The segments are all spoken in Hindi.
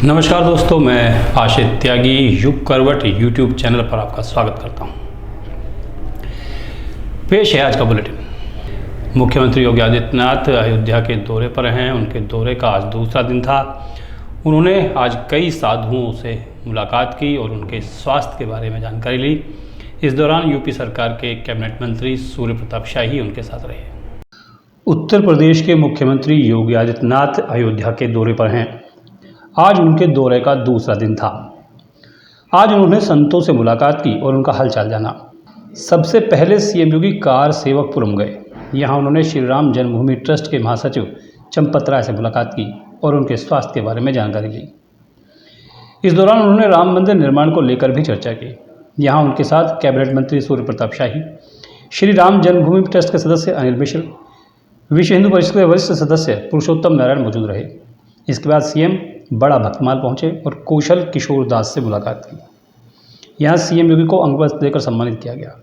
नमस्कार दोस्तों, मैं आशित त्यागी युग करवट यूट्यूब चैनल पर आपका स्वागत करता हूं। पेश है आज का बुलेटिन। मुख्यमंत्री योगी आदित्यनाथ अयोध्या के दौरे पर हैं। उनके दौरे का आज दूसरा दिन था। उन्होंने आज कई साधुओं से मुलाकात की और उनके स्वास्थ्य के बारे में जानकारी ली। इस दौरान यूपी सरकार के कैबिनेट मंत्री सूर्य प्रताप शाही उनके साथ रहे। उत्तर प्रदेश के मुख्यमंत्री योगी आदित्यनाथ अयोध्या के दौरे पर हैं। आज उनके दौरे का दूसरा दिन था। आज उन्होंने संतों से मुलाकात की और उनका हालचाल जाना। सबसे पहले सीएम योगी कार सेवकपुरम गए। यहां उन्होंने श्री राम जन्मभूमि ट्रस्ट के महासचिव चंपत राय से मुलाकात की और उनके स्वास्थ्य के बारे में जानकारी ली। इस दौरान उन्होंने राम मंदिर निर्माण को लेकर भी चर्चा की। यहाँ उनके साथ कैबिनेट मंत्री सूर्य प्रताप शाही, श्री राम जन्मभूमि ट्रस्ट के सदस्य अनिल मिश्र, विश्व हिंदू परिषद के वरिष्ठ सदस्य पुरुषोत्तम नारायण मौजूद रहे। इसके बाद सीएम बड़ा भक्तमाल पहुंचे और कौशल किशोर दास से मुलाकात की। यहाँ सीएम योगी को अंगवस्त्र देकर सम्मानित किया गया।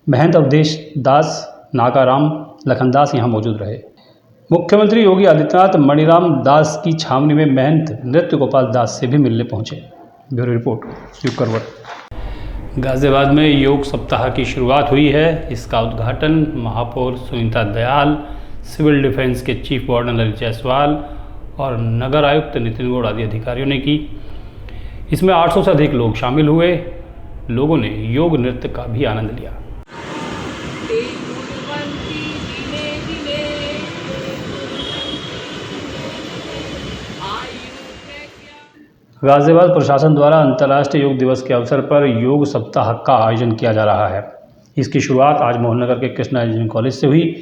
महंत अवधेश दास, नागाराम लखनदास यहाँ मौजूद रहे। मुख्यमंत्री योगी आदित्यनाथ मणिराम दास की छावनी में महंत नृत्य गोपाल दास से भी मिलने पहुंचे। ब्यूरो रिपोर्ट युग करवट। गाजियाबाद में योग सप्ताह की शुरुआत हुई है। इसका उद्घाटन महापौर सुनीता दयाल, सिविल डिफेंस के चीफ वार्डन ललित जायसवाल और नगर आयुक्त नितिन गौड़ आदि अधिकारियों ने की। इसमें 800 से अधिक लोग शामिल हुए। लोगों ने योग नृत्य का भी आनंद लिया। गाजियाबाद प्रशासन द्वारा अंतर्राष्ट्रीय योग दिवस के अवसर पर योग सप्ताह का आयोजन किया जा रहा है। इसकी शुरुआत आज मोहननगर के कृष्णा इंजीनियरिंग कॉलेज से हुई।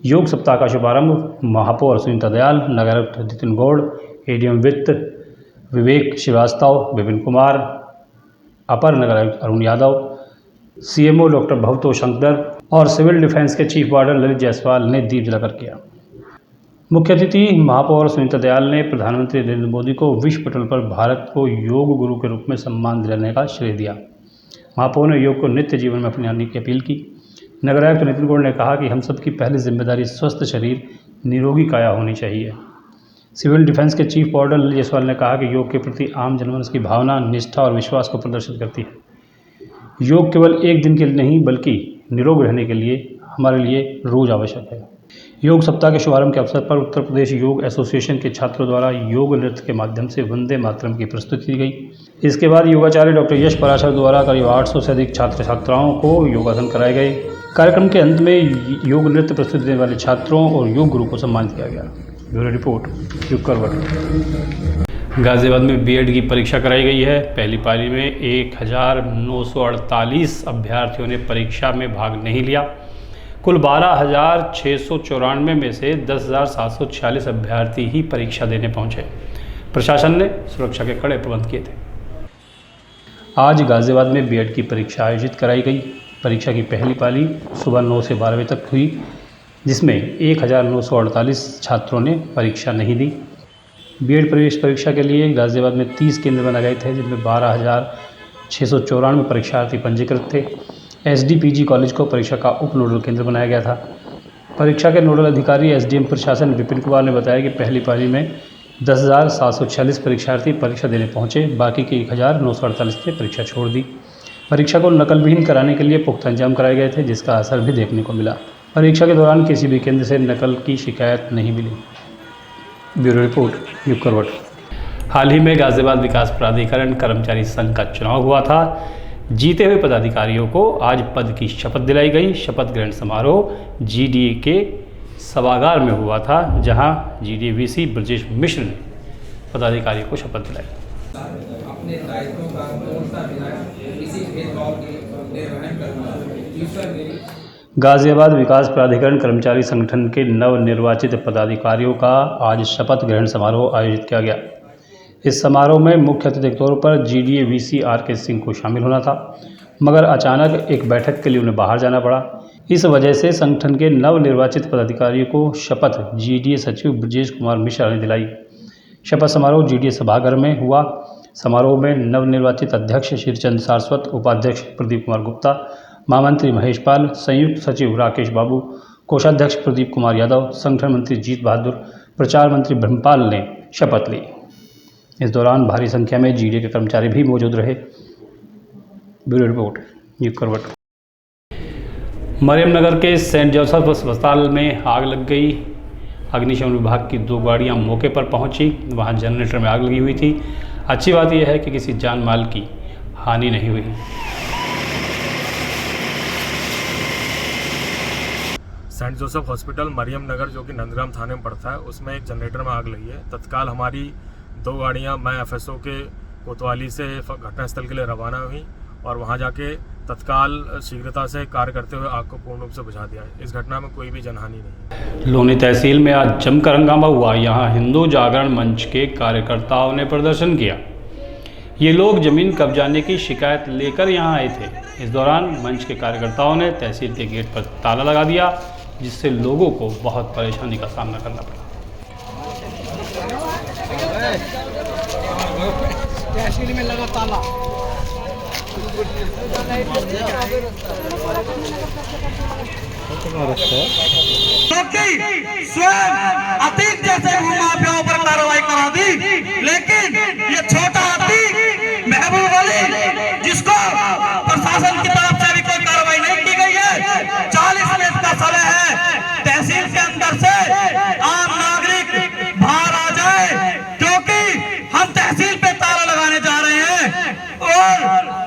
योग सप्ताह का शुभारंभ महापौर सुनीता दयाल, नगर आयुक्त नितिन गौड़, एडीएम वित्त विवेक श्रीवास्तव, विपिन कुमार, अपर नगर आयुक्त अरुण यादव, सीएमओ डॉक्टर भवतोष शंकर और सिविल डिफेंस के चीफ वार्डन ललित जायसवाल ने दीप जलाकर किया। मुख्य अतिथि महापौर सुनीता दयाल ने प्रधानमंत्री नरेंद्र मोदी को विश्व पटल पर भारत को योग गुरु के रूप में सम्मान दिलाने का श्रेय दिया। महापौर ने योग को नित्य जीवन में अपनाने की अपील की। नगर आयुक्त नितिन गौड़ ने कहा कि हम सबकी पहली जिम्मेदारी स्वस्थ शरीर, निरोगी काया होनी चाहिए। सिविल डिफेंस के चीफ वार्डन ललित जायसवाल ने कहा कि योग के प्रति आम जनमानस की भावना, निष्ठा और विश्वास को प्रदर्शित करती है। योग केवल एक दिन के लिए नहीं बल्कि निरोग रहने के लिए हमारे लिए रोज आवश्यक है। योग सप्ताह के शुभारंभ के अवसर पर उत्तर प्रदेश योग एसोसिएशन के छात्रों द्वारा योग नृत्य के माध्यम से वंदे मातरम की प्रस्तुति की गई। इसके बाद योगाचार्य डॉक्टर यश पराशर द्वारा करीब 800 से अधिक छात्र छात्राओं को योगासन कराए गए। कार्यक्रम के अंत में योग नृत्य प्रस्तुति देने वाले छात्रों और योग गुरु को सम्मानित किया गया। ब्यूरो रिपोर्ट युग करवट। गाजियाबाद में बीएड की परीक्षा कराई गई है। पहली पाली में 1948 अभ्यर्थियों ने परीक्षा में भाग नहीं लिया। कुल 12,694 में से 10,746 अभ्यर्थी ही परीक्षा देने पहुंचे। प्रशासन ने सुरक्षा के कड़े प्रबंध किए थे। आज गाजियाबाद में बीएड की परीक्षा आयोजित कराई गई। परीक्षा की पहली पाली सुबह 9 से 12 बजे तक हुई, जिसमें 1948 छात्रों ने परीक्षा नहीं दी। बीएड प्रवेश परीक्षा के लिए गाजियाबाद में 30 केंद्र बनाए गए थे, जिनमें 12,694 परीक्षार्थी पंजीकृत थे। एसडीपीजी कॉलेज को परीक्षा का उप नोडल केंद्र बनाया गया था। परीक्षा के नोडल अधिकारी एसडीएम प्रशासन विपिन कुमार ने बताया कि पहली पाली में 10,746 परीक्षार्थी परीक्षा देने पहुंचे। बाकी के 1,948 ने परीक्षा छोड़ दी। परीक्षा को नकलविहीन कराने के लिए पुख्ता इंतजाम कराए गए थे, जिसका असर भी देखने को मिला। परीक्षा के दौरान किसी भी केंद्र से नकल की शिकायत नहीं मिली। ब्यूरो रिपोर्ट युग करवट। हाल ही में गाजियाबाद विकास प्राधिकरण कर्मचारी संघ का चुनाव हुआ था। जीते हुए पदाधिकारियों को आज पद की शपथ दिलाई गई। शपथ ग्रहण समारोह जीडीए के सभागार में हुआ था, जहां जीडीए वीसी ब्रजेश मिश्र ने पदाधिकारियों को शपथ दिलाई। अपने दायित्वों का पूर्णता बिना किसी भेदभाव के निर्वहन करना। गाजियाबाद विकास प्राधिकरण कर्मचारी संगठन के नवनिर्वाचित पदाधिकारियों का आज शपथ ग्रहण समारोह आयोजित किया गया। इस समारोह में मुख्य अतिथि के तौर पर जीडीए वीसी आर.के. सिंह को शामिल होना था, मगर अचानक एक बैठक के लिए उन्हें बाहर जाना पड़ा। इस वजह से संगठन के नवनिर्वाचित पदाधिकारियों को शपथ जीडीए सचिव ब्रजेश कुमार मिश्रा ने दिलाई। शपथ समारोह जीडीए सभागार में हुआ। समारोह में नवनिर्वाचित अध्यक्ष श्रीचंद सारस्वत, उपाध्यक्ष प्रदीप कुमार गुप्ता, महामंत्री महेश पाल, संयुक्त सचिव राकेश बाबू, कोषाध्यक्ष प्रदीप कुमार यादव, संगठन मंत्री जीत बहादुर, प्रचार मंत्री ब्रह्मपाल ने शपथ ली। इस दौरान भारी संख्या में जीडीए के कर्मचारी भी मौजूद रहे। ब्यूरो रिपोर्ट न्यूज़ करवट। मरियमनगर के सेंट जोसेफ अस्पताल में आग लग गई। अग्निशमन विभाग की 2 गाड़ियां मौके पर पहुंची। वहां जनरेटर में आग लगी हुई थी। अच्छी बात यह है कि किसी जान माल की हानि नहीं हुई। सेंट जोसेफ हॉस्पिटल मरियमनगर जो कि नंदग्राम थाने में पड़ता है, उसमें एक जनरेटर में आग लगी है। तत्काल हमारी 2 गाड़ियां मैं एफएसओ के कोतवाली से घटनास्थल के लिए रवाना हुई और वहां जाके तत्काल शीघ्रता से कार्य करते हुए आग को पूर्ण रूप से बुझा दिया है। इस घटना में कोई भी जनहानि नहीं है। लोनी तहसील में आज जमकर हंगामा हुआ। यहाँ हिंदू जागरण मंच के कार्यकर्ताओं ने प्रदर्शन किया। ये लोग जमीन कब्जाने की शिकायत लेकर यहाँ आए थे। इस दौरान मंच के कार्यकर्ताओं ने तहसील के गेट पर ताला लगा दिया, जिससे लोगों को बहुत परेशानी का सामना करना पड़ा। तहसील में लगा ताला। स्वयं अतीक जैसे भूमाफियाओं पर कार्रवाई करा दी, लेकिन ये छोटा अतीक महबूब अली, जिसको प्रशासन की तरफ से भी कोई कार्रवाई नहीं की गई है, 40 मिनट का समय है तहसील के अंदर से आम नागरिक बाहर आ जाए, क्योंकि हम तहसील पे ताला लगाने जा रहे हैं। और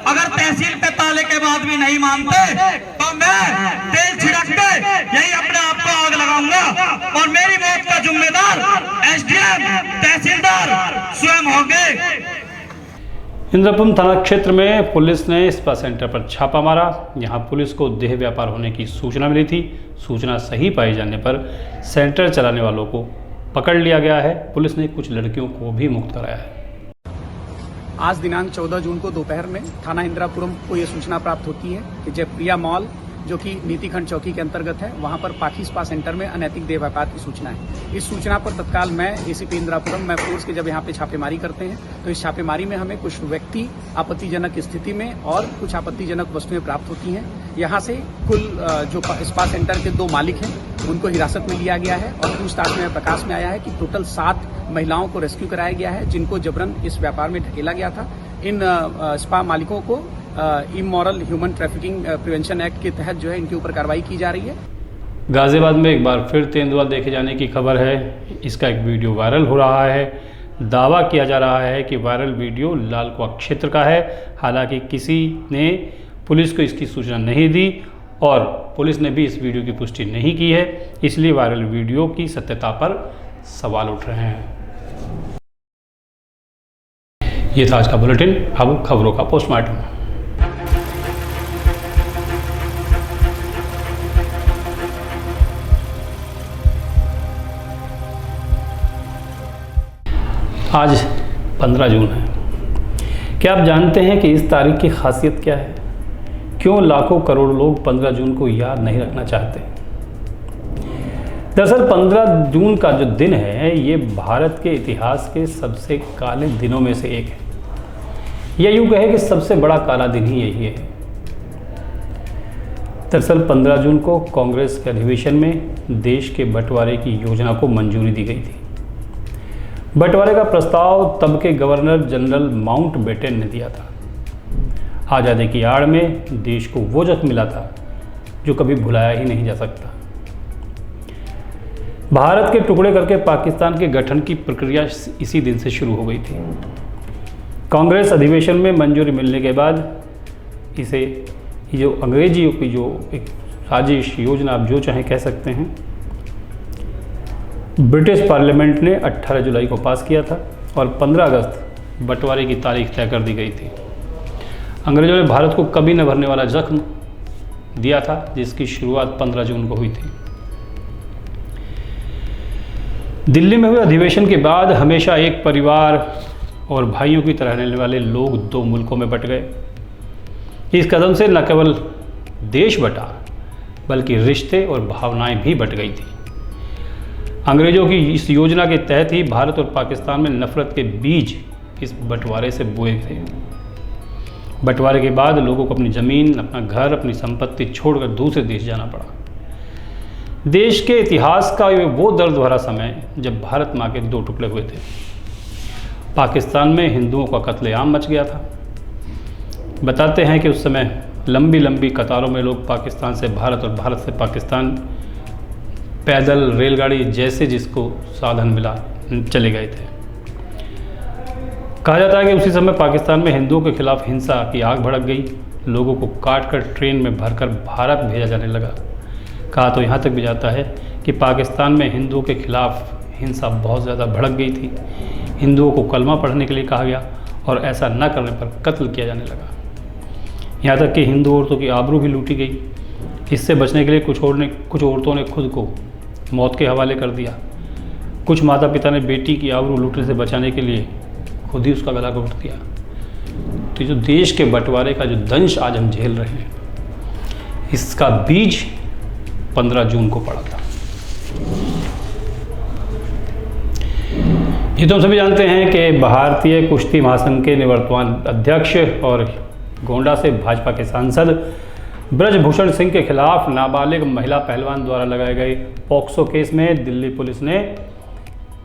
अगर तहसील पे ताले के बाद भी नहीं मानते तो मैं तेल छिड़क के यही अपने आप को आग लगाऊंगा और मेरी मौत का जिम्मेदार एसडीएम तहसीलदार स्वयं होंगे। इंद्रपुर थाना क्षेत्र में पुलिस ने स्पा सेंटर पर छापा मारा। यहां पुलिस को देह व्यापार होने की सूचना मिली थी। सूचना सही पाए जाने पर सेंटर चलाने वालों को पकड़ लिया गया है। पुलिस ने कुछ लड़कियों को भी मुक्त कराया है। आज दिनांक 14 जून को दोपहर में थाना इंदिरापुरम को ये सूचना प्राप्त होती है कि जयप्रिया मॉल जो कि नीतिखंड चौकी के अंतर्गत है, वहां पर पाखी स्पा सेंटर में अनैतिक देह व्यापार की सूचना है। इस सूचना पर तत्काल मैं एसीपी इंदिरापुरम मैं फोर्स के जब यहाँ पे छापेमारी करते हैं, तो इस छापेमारी में हमें कुछ व्यक्ति आपत्तिजनक स्थिति में और कुछ आपत्तिजनक वस्तुएं प्राप्त होती हैं। यहाँ से कुल जो स्पा सेंटर के 2 मालिक हैं उनको हिरासत में लिया गया है और पूछताछ में प्रकाश में आया है कि टोटल 7 महिलाओं को रेस्क्यू कराया गया है, जिनको जबरन इस व्यापार में ढकेला गया था। इन स्पा मालिकों को immoral human trafficking prevention act के तहत जो है इनके ऊपर कार्रवाई की जा रही है। गाजियाबाद में एक बार फिर तेंदुआ देखे जाने की खबर है। इसका एक वीडियो वायरल हो रहा है। दावा किया जा रहा है कि वायरल वीडियो लालकुआ क्षेत्र का है। हालांकि किसी ने पुलिस को इसकी सूचना नहीं दी और पुलिस ने भी इस वीडियो की पुष्टि नहीं की है, इसलिए वायरल वीडियो की सत्यता पर सवाल उठ रहे हैं। ये था आज का बुलेटिन। अब खबरों का पोस्टमार्टम। आज 15 जून है। क्या आप जानते हैं कि इस तारीख की खासियत क्या है? क्यों लाखों करोड़ लोग 15 जून को याद नहीं रखना चाहते? दरअसल 15 जून का जो दिन है, ये भारत के इतिहास के सबसे काले दिनों में से एक है। या यूँ कहे कि सबसे बड़ा काला दिन ही यही है। दरअसल 15 जून को कांग्रेस के अधिवेशन में देश के बंटवारे की योजना को मंजूरी दी गई थी। बंटवारे का प्रस्ताव तब के गवर्नर जनरल माउंटबेटन ने दिया था। आज़ादी की आड़ में देश को वो जख्म मिला था जो कभी भुलाया ही नहीं जा सकता। भारत के टुकड़े करके पाकिस्तान के गठन की प्रक्रिया इसी दिन से शुरू हो गई थी। कांग्रेस अधिवेशन में मंजूरी मिलने के बाद इसे जो अंग्रेजियों की जो एक साजिश योजना, आप जो चाहें कह सकते हैं, ब्रिटिश पार्लियामेंट ने 18 जुलाई को पास किया था और 15 अगस्त बंटवारे की तारीख तय कर दी गई थी। अंग्रेजों ने भारत को कभी न भरने वाला जख्म दिया था, जिसकी शुरुआत 15 जून को हुई थी। दिल्ली में हुए अधिवेशन के बाद हमेशा एक परिवार और भाइयों की तरह रहने वाले लोग 2 मुल्कों में बट गए। इस कदम से न केवल देश बटा, बल्कि रिश्ते और भावनाएं भी बट गई थी। अंग्रेजों की इस योजना के तहत ही भारत और पाकिस्तान में नफरत के बीज इस बंटवारे से बोए थे। बंटवारे के बाद लोगों को अपनी ज़मीन, अपना घर, अपनी संपत्ति छोड़कर दूसरे देश जाना पड़ा। देश के इतिहास का वो दर्द भरा समय जब भारत माँ के 2 टुकड़े हुए थे। पाकिस्तान में हिंदुओं का कत्लेआम मच गया था। बताते हैं कि उस समय लंबी लंबी कतारों में लोग पाकिस्तान से भारत और भारत से पाकिस्तान पैदल, रेलगाड़ी जैसे जिसको साधन मिला चले गए थे। कहा जाता है कि उसी समय पाकिस्तान में हिंदुओं के खिलाफ हिंसा की आग भड़क गई। लोगों को काट कर ट्रेन में भरकर भारत भेजा जाने लगा। कहा तो यहाँ तक भी जाता है कि पाकिस्तान में हिंदुओं के खिलाफ हिंसा बहुत ज़्यादा भड़क गई थी। हिंदुओं को कलमा पढ़ने के लिए कहा गया और ऐसा न करने पर कत्ल किया जाने लगा। यहाँ तक कि हिंदू औरतों की आबरू भी लूटी गई। इससे बचने के लिए कुछ औरतों ने खुद को मौत के हवाले कर दिया। कुछ माता पिता ने बेटी की आबरू लूटने से बचाने के लिए खुद ही उसका गला घोट दिया। तो जो देश के बंटवारे का जो दंश आज हम झेल रहे हैं, इसका बीज 15 जून को पड़ा था। ये तो हम सभी जानते हैं कि भारतीय कुश्ती महासंघ के निवर्तमान अध्यक्ष और गोंडा से भाजपा के सांसद ब्रजभूषण सिंह के खिलाफ नाबालिग महिला पहलवान द्वारा लगाए गए पॉक्सो केस में दिल्ली पुलिस ने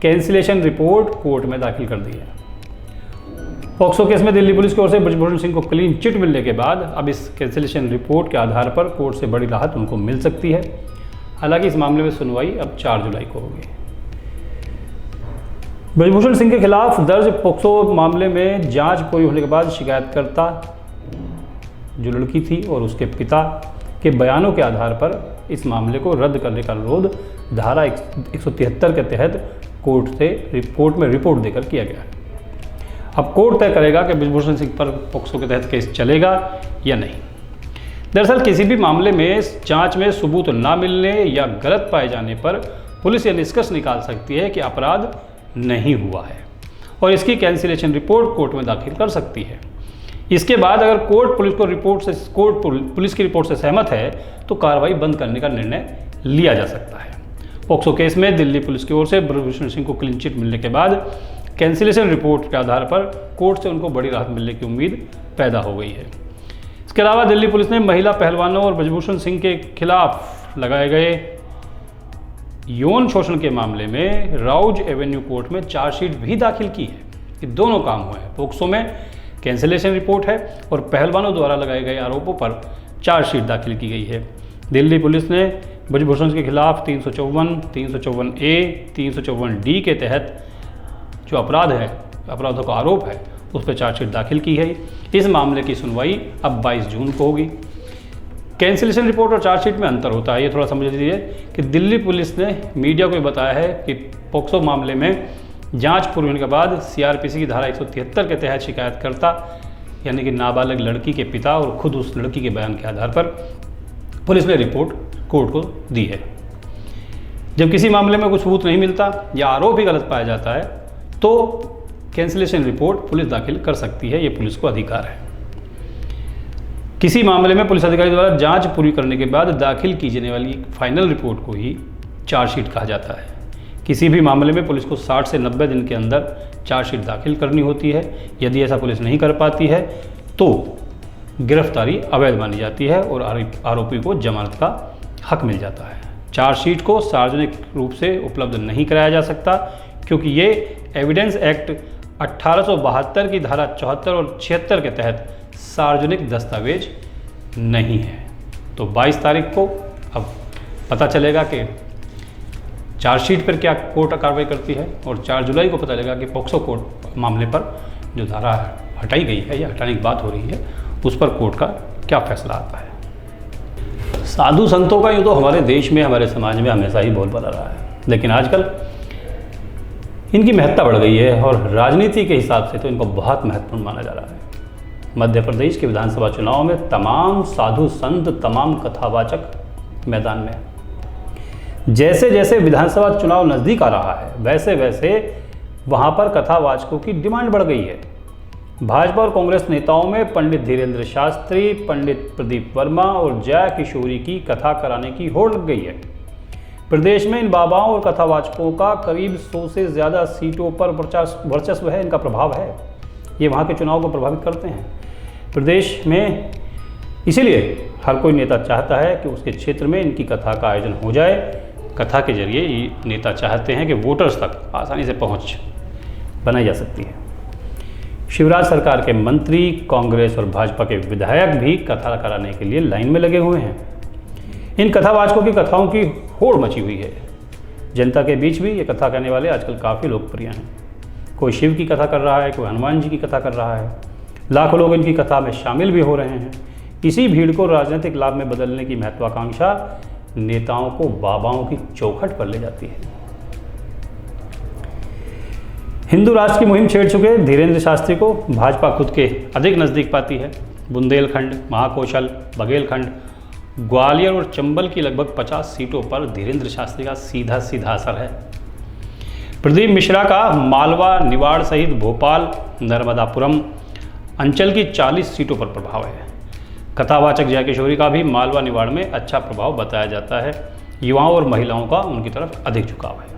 कैंसिलेशन रिपोर्ट कोर्ट में दाखिल कर दी है। पॉक्सो केस में दिल्ली पुलिस की ओर से ब्रजभूषण सिंह को क्लीन चिट मिलने के बाद अब इस कैंसिलेशन रिपोर्ट के आधार पर कोर्ट से बड़ी राहत उनको मिल सकती है। हालांकि इस मामले में सुनवाई अब 4 जुलाई को होगी। ब्रजभूषण सिंह के खिलाफ दर्ज पॉक्सो मामले में जांच पूरी होने के बाद शिकायतकर्ता जो लड़की थी और उसके पिता के बयानों के आधार पर इस मामले को रद्द करने का अनुरोध धारा 173 के तहत कोर्ट में रिपोर्ट देकर किया गया है। अब कोर्ट तय करेगा कि ब्रजभूषण सिंह पर पॉक्सो के तहत केस चलेगा या नहीं। दरअसल किसी भी मामले में जांच में सबूत न मिलने या गलत पाए जाने पर पुलिस यह निष्कर्ष निकाल सकती है कि अपराध नहीं हुआ है और इसकी कैंसिलेशन रिपोर्ट कोर्ट में दाखिल कर सकती है। इसके बाद अगर कोर्ट पुलिस की रिपोर्ट से सहमत है तो कार्रवाई बंद करने का निर्णय लिया जा सकता है। पॉक्सो केस में दिल्ली पुलिस की ओर से ब्रजभूषण सिंह को क्लीन चिट मिलने के बाद कैंसिलेशन रिपोर्ट के आधार पर कोर्ट से उनको बड़ी राहत मिलने की उम्मीद पैदा हो गई है। इसके अलावा दिल्ली पुलिस ने महिला पहलवानों और ब्रजभूषण सिंह के खिलाफ लगाए गए यौन शोषण के मामले में राउज एवेन्यू कोर्ट में चार्जशीट भी दाखिल की है। ये दोनों काम हुए हैं। पॉक्सो में कैंसिलेशन रिपोर्ट है और पहलवानों द्वारा लगाए गए आरोपों पर चार्जशीट दाखिल की गई है। दिल्ली पुलिस ने ब्रजभूषण के खिलाफ 354, 354A, 354D के तहत जो अपराधों का आरोप है उस पर चार्जशीट दाखिल की है। इस मामले की सुनवाई अब 22 जून को होगी। कैंसिलेशन रिपोर्ट और चार्जशीट में अंतर होता है, ये थोड़ा समझ लीजिए कि दिल्ली पुलिस ने मीडिया को बताया है कि पॉक्सो मामले में जांच पूरी होने के बाद CRPC की धारा 173 के तहत शिकायतकर्ता यानी कि नाबालिग लड़की के पिता और खुद उस लड़की के बयान के आधार पर पुलिस ने रिपोर्ट कोर्ट को दी है। जब किसी मामले में कुछ सबूत नहीं मिलता या आरोप ही गलत पाया जाता है तो कैंसिलेशन रिपोर्ट पुलिस दाखिल कर सकती है, ये पुलिस को अधिकार है। किसी मामले में पुलिस अधिकारी द्वारा जांच पूरी करने के बाद दाखिल की जाने वाली फाइनल रिपोर्ट को ही चार्जशीट कहा जाता है। किसी भी मामले में पुलिस को 60 से 90 दिन के अंदर चार्जशीट दाखिल करनी होती है। यदि ऐसा पुलिस नहीं कर पाती है तो गिरफ्तारी अवैध मानी जाती है और आरोपी को जमानत का हक मिल जाता है। चार्जशीट को सार्वजनिक रूप से उपलब्ध नहीं कराया जा सकता क्योंकि ये एविडेंस एक्ट 1872 की धारा 74 और 76 के तहत सार्वजनिक दस्तावेज नहीं है। तो 22 तारीख को अब पता चलेगा कि चार्जशीट पर क्या कोर्ट कार्रवाई करती है और 4 जुलाई को पता चलेगा कि पॉक्सो कोर्ट मामले पर जो धारा हटाई गई है या हटाने की बात हो रही है उस पर कोर्ट का क्या फैसला आता है। साधु संतों का यूँ तो हमारे देश में, हमारे समाज में हमेशा ही बोलबाला रहा है, लेकिन आजकल इनकी महत्ता बढ़ गई है और राजनीति के हिसाब से तो इनको बहुत महत्वपूर्ण माना जा रहा है। मध्य प्रदेश के विधानसभा चुनाव में तमाम साधु संत, तमाम कथावाचक मैदान में। जैसे जैसे विधानसभा चुनाव नज़दीक आ रहा है वैसे वैसे वहाँ पर कथावाचकों की डिमांड बढ़ गई है। भाजपा और कांग्रेस नेताओं में पंडित धीरेन्द्र शास्त्री, पंडित प्रदीप वर्मा और जया किशोरी की कथा कराने की होड़ लग गई है। प्रदेश में इन बाबाओं और कथावाचकों का करीब 100 से ज़्यादा सीटों पर वर्चस्व है, इनका प्रभाव है। ये वहाँ के चुनाव को प्रभावित करते हैं प्रदेश में। इसीलिए हर कोई नेता चाहता है कि उसके क्षेत्र में इनकी कथा का आयोजन हो जाए। कथा के जरिए ये नेता चाहते हैं कि वोटर्स तक आसानी से पहुँच बनाई जा सकती है। शिवराज सरकार के मंत्री, कांग्रेस और भाजपा के विधायक भी कथा कराने के लिए लाइन में लगे हुए हैं। इन कथावाचकों की कथाओं की होड़ मची हुई है। जनता के बीच भी ये कथा कहने वाले आजकल काफ़ी लोकप्रिय हैं। कोई शिव की कथा कर रहा है, कोई हनुमान जी की कथा कर रहा है। लाखों लोग इनकी कथा में शामिल भी हो रहे हैं। इसी भीड़ को राजनीतिक लाभ में बदलने की महत्वाकांक्षा नेताओं को बाबाओं की चौखट पर ले जाती है। हिंदू राष्ट्र की मुहिम छेड़ चुके धीरेन्द्र शास्त्री को भाजपा खुद के अधिक नज़दीक पाती है। बुंदेलखंड, महाकौशल, बघेलखंड, ग्वालियर और चंबल की लगभग 50 सीटों पर धीरेन्द्र शास्त्री का सीधा असर है। प्रदीप मिश्रा का मालवा, निवाड़ सहित भोपाल, नर्मदापुरम अंचल की 40 सीटों पर प्रभाव है। कथावाचक जय किशोरी का भी मालवा, निवाड़ में अच्छा प्रभाव बताया जाता है। युवाओं और महिलाओं का उनकी तरफ अधिक झुकाव है।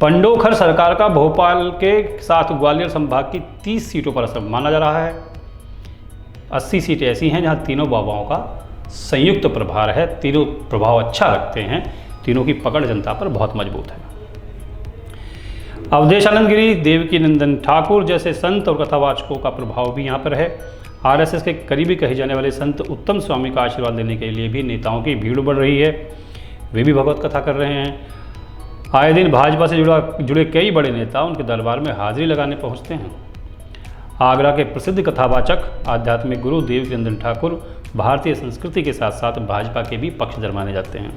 पंडोखर सरकार का भोपाल के साथ ग्वालियर संभाग की 30 सीटों पर असर माना जा रहा है। 80 सीटें ऐसी हैं जहां तीनों बाबाओं का संयुक्त प्रभार है। तीनों प्रभाव अच्छा रखते हैं। तीनों की पकड़ जनता पर बहुत मजबूत है। अवधेशानंद गिरी, देवकीनंदन ठाकुर जैसे संत और कथावाचकों का प्रभाव भी यहाँ पर है। आरएसएस के करीबी कहे जाने वाले संत उत्तम स्वामी का आशीर्वाद लेने के लिए भी नेताओं की भीड़ बढ़ रही है। वे भी भगवत कथा कर रहे हैं। आए दिन भाजपा से जुड़े कई बड़े नेता उनके दरबार में हाजिरी लगाने पहुंचते हैं। आगरा के प्रसिद्ध कथावाचक आध्यात्मिक गुरु देवकीनंदन ठाकुर भारतीय संस्कृति के साथ साथ भाजपा के भी पक्षधर माने जाते हैं।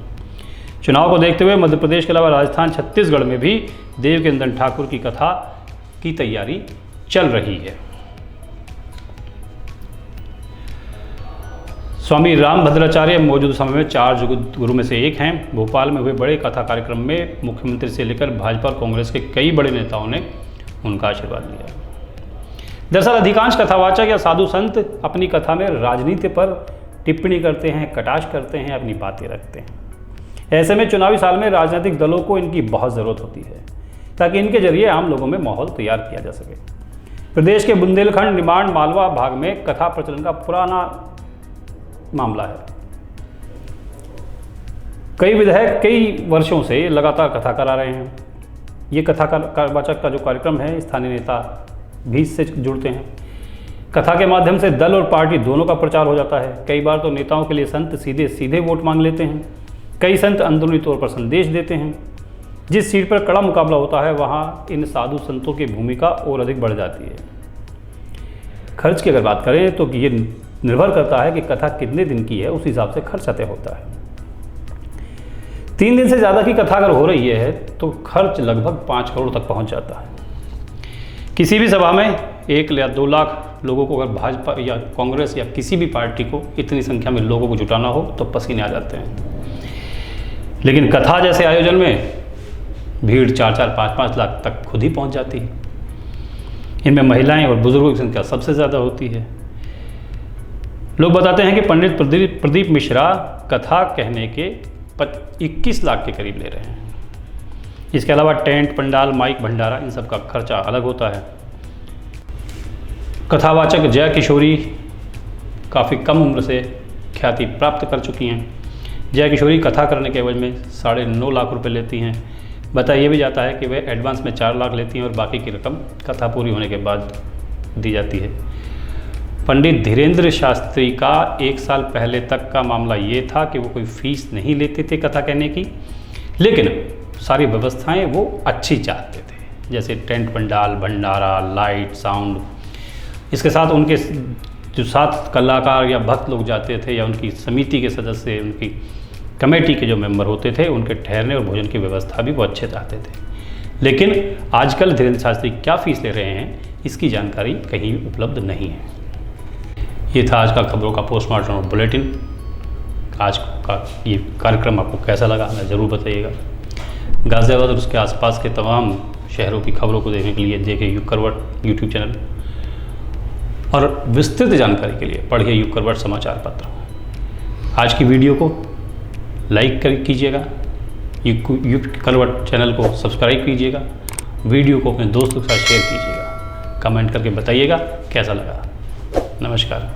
चुनाव को देखते हुए मध्य प्रदेश के अलावा राजस्थान, छत्तीसगढ़ में भी देवकीनंदन ठाकुर की कथा की तैयारी चल रही है। स्वामी रामभद्राचार्य मौजूद समय में 4 जगत गुरु में से एक हैं। भोपाल में हुए बड़े कथा कार्यक्रम में मुख्यमंत्री से लेकर भाजपा और कांग्रेस के कई बड़े नेताओं ने उनका आशीर्वाद लिया। दरअसल अधिकांश कथावाचक या साधु संत अपनी कथा में राजनीति पर टिप्पणी करते हैं, कटाक्ष करते हैं, अपनी बातें रखते हैं। ऐसे में चुनावी साल में राजनीतिक दलों को इनकी बहुत ज़रूरत होती है ताकि इनके जरिए आम लोगों में माहौल तैयार किया जा सके। प्रदेश के बुंदेलखंड, निमाड़, मालवा भाग में कथा प्रचलन का पुराना मामला है। कई विधायक कई वर्षों से लगातार कथा करा रहे हैं। ये कथावाचक का जो कार्यक्रम है, स्थानीय नेता भी इससे जुड़ते हैं। कथा के माध्यम से दल और पार्टी दोनों का प्रचार हो जाता है। कई बार तो नेताओं के लिए संत सीधे वोट मांग लेते हैं। कई संत अंदरूनी तौर पर संदेश देते हैं। जिस सीट पर कड़ा मुकाबला होता है वहाँ इन साधु संतों की भूमिका और अधिक बढ़ जाती है। खर्च की अगर बात करें तो ये निर्भर करता है कि कथा कितने दिन की है, उस हिसाब से खर्च तय होता है। 3 दिन से ज़्यादा की कथा अगर हो रही है तो खर्च लगभग 5 करोड़ तक पहुंच जाता है। किसी भी सभा में 1 या 2 लाख लोगों को अगर भाजपा या कांग्रेस या किसी भी पार्टी को इतनी संख्या में लोगों को जुटाना हो तो पसीने आ जाते हैं। लेकिन कथा जैसे आयोजन में भीड़ 4-4, 5-5 लाख तक खुद ही पहुंच जाती है। इनमें महिलाएं और बुजुर्गों की संख्या सबसे ज़्यादा होती है। लोग बताते हैं कि पंडित प्रदीप मिश्रा कथा कहने के 21 लाख के करीब ले रहे हैं। इसके अलावा टेंट, पंडाल, माइक, भंडारा, इन सब का खर्चा अलग होता है। कथावाचक जय किशोरी काफ़ी कम उम्र से ख्याति प्राप्त कर चुकी हैं। जय किशोरी कथा करने के एवज में 9.5 लाख रुपए लेती हैं। बताया ये भी जाता है कि वे एडवांस में 4 लाख लेती हैं और बाकी की रकम कथा पूरी होने के बाद दी जाती है। पंडित धीरेन्द्र शास्त्री का 1 साल पहले तक का मामला ये था कि वो कोई फीस नहीं लेते थे कथा कहने की, लेकिन सारी व्यवस्थाएं वो अच्छी चाहते थे, जैसे टेंट, पंडाल, भंडारा, लाइट, साउंड। इसके साथ उनके जो 7 कलाकार या भक्त लोग जाते थे या उनकी समिति के सदस्य, उनकी कमेटी के जो मेंबर होते थे, उनके ठहरने और भोजन की व्यवस्था भी वो अच्छे चाहते थे। लेकिन आजकल धीरेन्द्र शास्त्री क्या फीस ले रहे हैं इसकी जानकारी कहीं उपलब्ध नहीं है। ये था आज का खबरों का पोस्टमार्टम और बुलेटिन। आज का ये कार्यक्रम आपको कैसा लगा हमें ज़रूर बताइएगा। गाज़ियाबाद और उसके आसपास के तमाम शहरों की खबरों को देखने के लिए देखिए युग करवट यूट्यूब चैनल, और विस्तृत जानकारी के लिए पढ़िए युग करवट समाचार पत्र। आज की वीडियो को लाइक कीजिएगा, युग करवट चैनल को सब्सक्राइब कीजिएगा, वीडियो को अपने दोस्तों के साथ शेयर कीजिएगा, कमेंट करके बताइएगा कैसा लगा। नमस्कार।